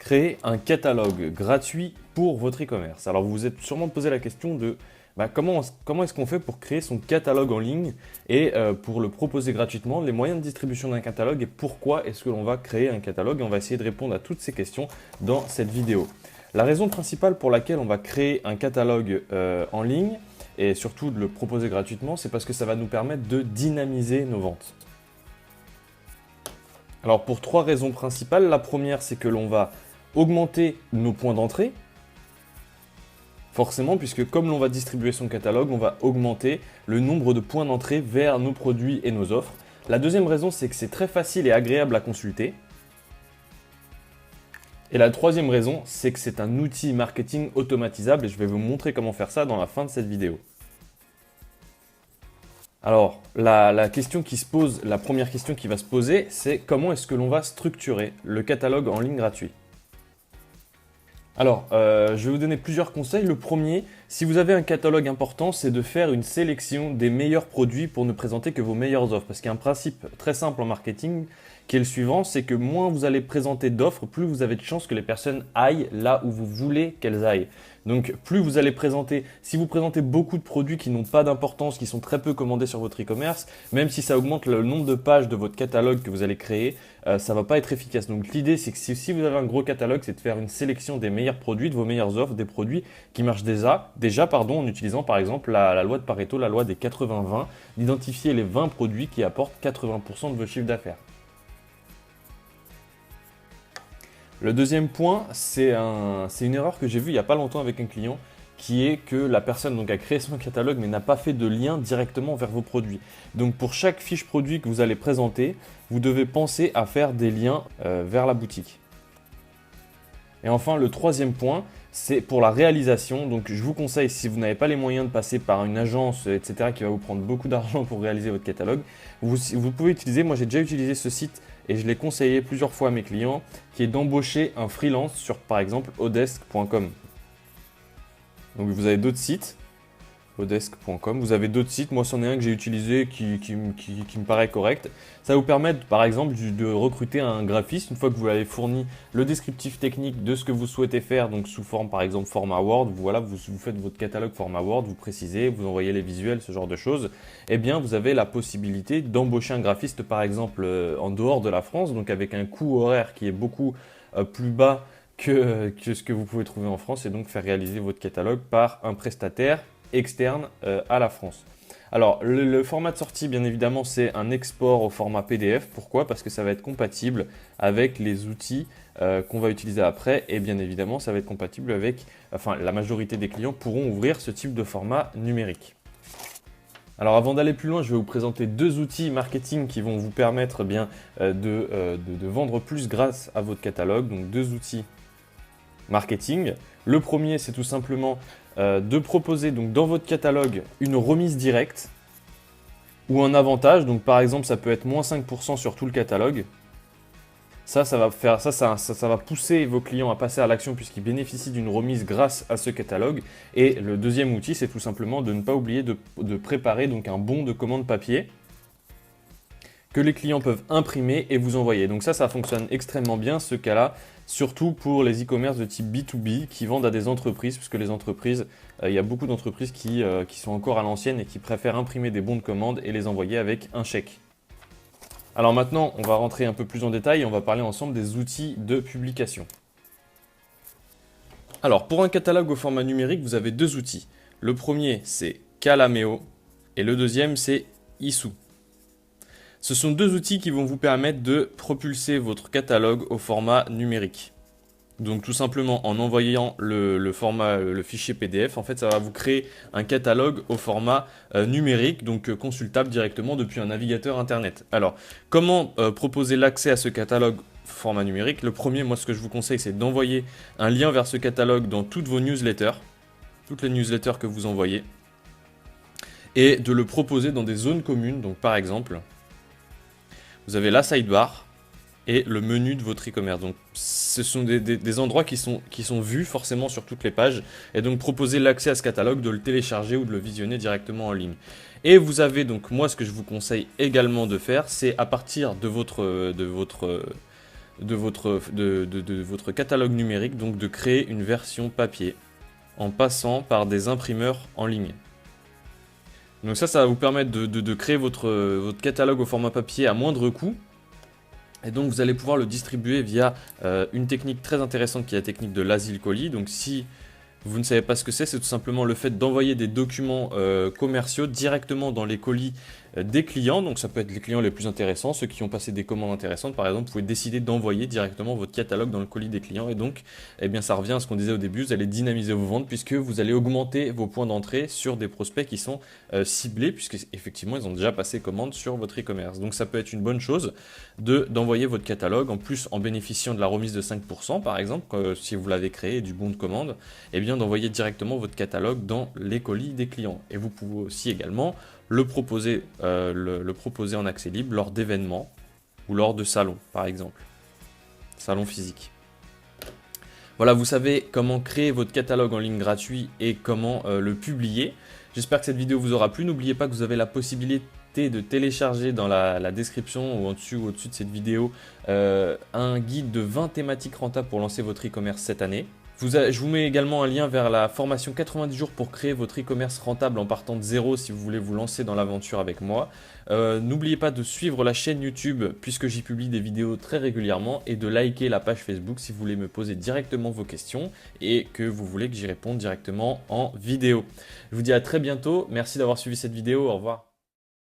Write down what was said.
créer un catalogue gratuit pour votre e-commerce. Alors vous vous êtes sûrement posé la question de comment est-ce qu'on fait pour créer son catalogue en ligne et pour le proposer gratuitement, les moyens de distribution d'un catalogue et pourquoi est-ce que l'on va créer un catalogue. Et on va essayer de répondre à toutes ces questions dans cette vidéo. La raison principale pour laquelle on va créer un catalogue en ligne et surtout de le proposer gratuitement, c'est parce que ça va nous permettre de dynamiser nos ventes. Alors pour trois raisons principales, la première c'est que l'on va augmenter nos points d'entrée, forcément puisque comme l'on va distribuer son catalogue, on va augmenter le nombre de points d'entrée vers nos produits et nos offres. La deuxième raison c'est que c'est très facile et agréable à consulter. Et la troisième raison c'est que c'est un outil marketing automatisable et je vais vous montrer comment faire ça dans la fin de cette vidéo. Alors, la question qui se pose, la première question qui va se poser, c'est comment est-ce que l'on va structurer le catalogue en ligne gratuit? Alors, je vais vous donner plusieurs conseils. Le premier, si vous avez un catalogue important, c'est de faire une sélection des meilleurs produits pour ne présenter que vos meilleures offres. Parce qu'il y a un principe très simple en marketing qui est le suivant, c'est que moins vous allez présenter d'offres, plus vous avez de chances que les personnes aillent là où vous voulez qu'elles aillent. Donc plus vous allez présenter, si vous présentez beaucoup de produits qui n'ont pas d'importance, qui sont très peu commandés sur votre e-commerce, même si ça augmente le nombre de pages de votre catalogue que vous allez créer, ça ne va pas être efficace. Donc l'idée c'est que si vous avez un gros catalogue, c'est de faire une sélection des meilleurs produits, de vos meilleures offres, des produits qui marchent déjà en utilisant par exemple la loi de Pareto, la loi des 80-20, d'identifier les 20 produits qui apportent 80% de vos chiffres d'affaires. Le deuxième point, c'est une erreur que j'ai vue il n'y a pas longtemps avec un client, qui est que la personne donc, a créé son catalogue mais n'a pas fait de lien directement vers vos produits. Donc pour chaque fiche produit que vous allez présenter, vous devez penser à faire des liens vers la boutique. Et enfin, le troisième point, c'est pour la réalisation. Donc je vous conseille, si vous n'avez pas les moyens de passer par une agence, etc., qui va vous prendre beaucoup d'argent pour réaliser votre catalogue, vous pouvez utiliser, moi j'ai déjà utilisé ce site et je l'ai conseillé plusieurs fois à mes clients, qui est d'embaucher un freelance sur par exemple odesk.com. Donc vous avez d'autres sites, odesk.com, vous avez d'autres sites, moi c'en est un que j'ai utilisé qui me paraît correct. Ça va vous permettre par exemple de recruter un graphiste une fois que vous avez fourni le descriptif technique de ce que vous souhaitez faire, donc sous forme par exemple format Word, vous faites votre catalogue format Word, vous précisez, vous envoyez les visuels, ce genre de choses. Eh bien vous avez la possibilité d'embaucher un graphiste par exemple en dehors de la France, donc avec un coût horaire qui est beaucoup plus bas que ce que vous pouvez trouver en France et donc faire réaliser votre catalogue par un prestataire externe à la France. Alors le format de sortie bien évidemment c'est un export au format PDF. Pourquoi? Parce que ça va être compatible avec les outils qu'on va utiliser après et bien évidemment ça va être compatible avec, la majorité des clients pourront ouvrir ce type de format numérique. Alors avant d'aller plus loin, je vais vous présenter deux outils marketing qui vont vous permettre de vendre plus grâce à votre catalogue. Donc deux outils marketing. Le premier c'est tout simplement de proposer donc, dans votre catalogue une remise directe ou un avantage. Donc par exemple, ça peut être moins 5% sur tout le catalogue. Ça va pousser vos clients à passer à l'action puisqu'ils bénéficient d'une remise grâce à ce catalogue. Et le deuxième outil, c'est tout simplement de ne pas oublier de préparer donc, un bon de commande papier que les clients peuvent imprimer et vous envoyer. Donc ça fonctionne extrêmement bien ce cas-là, surtout pour les e-commerce de type B2B qui vendent à des entreprises, puisque les entreprises, il y a beaucoup d'entreprises qui sont encore à l'ancienne et qui préfèrent imprimer des bons de commande et les envoyer avec un chèque. Alors maintenant, on va rentrer un peu plus en détail et on va parler ensemble des outils de publication. Alors pour un catalogue au format numérique, vous avez deux outils. Le premier, c'est Calameo et le deuxième, c'est Issuu. Ce sont deux outils qui vont vous permettre de propulser votre catalogue au format numérique. Donc tout simplement en envoyant le fichier PDF, en fait ça va vous créer un catalogue au format numérique, donc consultable directement depuis un navigateur internet. Alors comment proposer l'accès à ce catalogue format numérique? Le premier, moi ce que je vous conseille, c'est d'envoyer un lien vers ce catalogue dans toutes vos newsletters, toutes les newsletters que vous envoyez, et de le proposer dans des zones communes. Donc par exemple, vous avez la sidebar et le menu de votre e-commerce. Donc ce sont des endroits qui sont vus forcément sur toutes les pages et donc proposer l'accès à ce catalogue, de le télécharger ou de le visionner directement en ligne. Et vous avez donc, moi ce que je vous conseille également de faire, c'est à partir de votre de votre catalogue numérique, donc de créer une version papier en passant par des imprimeurs en ligne. Donc ça va vous permettre de créer votre catalogue au format papier à moindre coût. Et donc vous allez pouvoir le distribuer via une technique très intéressante qui est la technique de l'asile colis. Donc si vous ne savez pas ce que c'est tout simplement le fait d'envoyer des documents commerciaux directement dans les colis des clients. Donc ça peut être les clients les plus intéressants, ceux qui ont passé des commandes intéressantes. Par exemple, vous pouvez décider d'envoyer directement votre catalogue dans le colis des clients. Et donc, eh bien, ça revient à ce qu'on disait au début, vous allez dynamiser vos ventes puisque vous allez augmenter vos points d'entrée sur des prospects qui sont ciblés, puisque effectivement, ils ont déjà passé commande sur votre e-commerce. Donc ça peut être une bonne chose d'envoyer votre catalogue, en plus en bénéficiant de la remise de 5%, par exemple, si vous l'avez créé, du bon de commande, eh bien d'envoyer directement votre catalogue dans les colis des clients. Et vous pouvez aussi également le proposer en accès libre lors d'événements ou lors de salons, par exemple. Salons physiques. Voilà, vous savez comment créer votre catalogue en ligne gratuit et comment le publier. J'espère que cette vidéo vous aura plu. N'oubliez pas que vous avez la possibilité de télécharger dans la description ou au-dessus de cette vidéo un guide de 20 thématiques rentables pour lancer votre e-commerce cette année. Je vous mets également un lien vers la formation 90 jours pour créer votre e-commerce rentable en partant de zéro si vous voulez vous lancer dans l'aventure avec moi. N'oubliez pas de suivre la chaîne YouTube puisque j'y publie des vidéos très régulièrement et de liker la page Facebook si vous voulez me poser directement vos questions et que vous voulez que j'y réponde directement en vidéo. Je vous dis à très bientôt. Merci d'avoir suivi cette vidéo. Au revoir.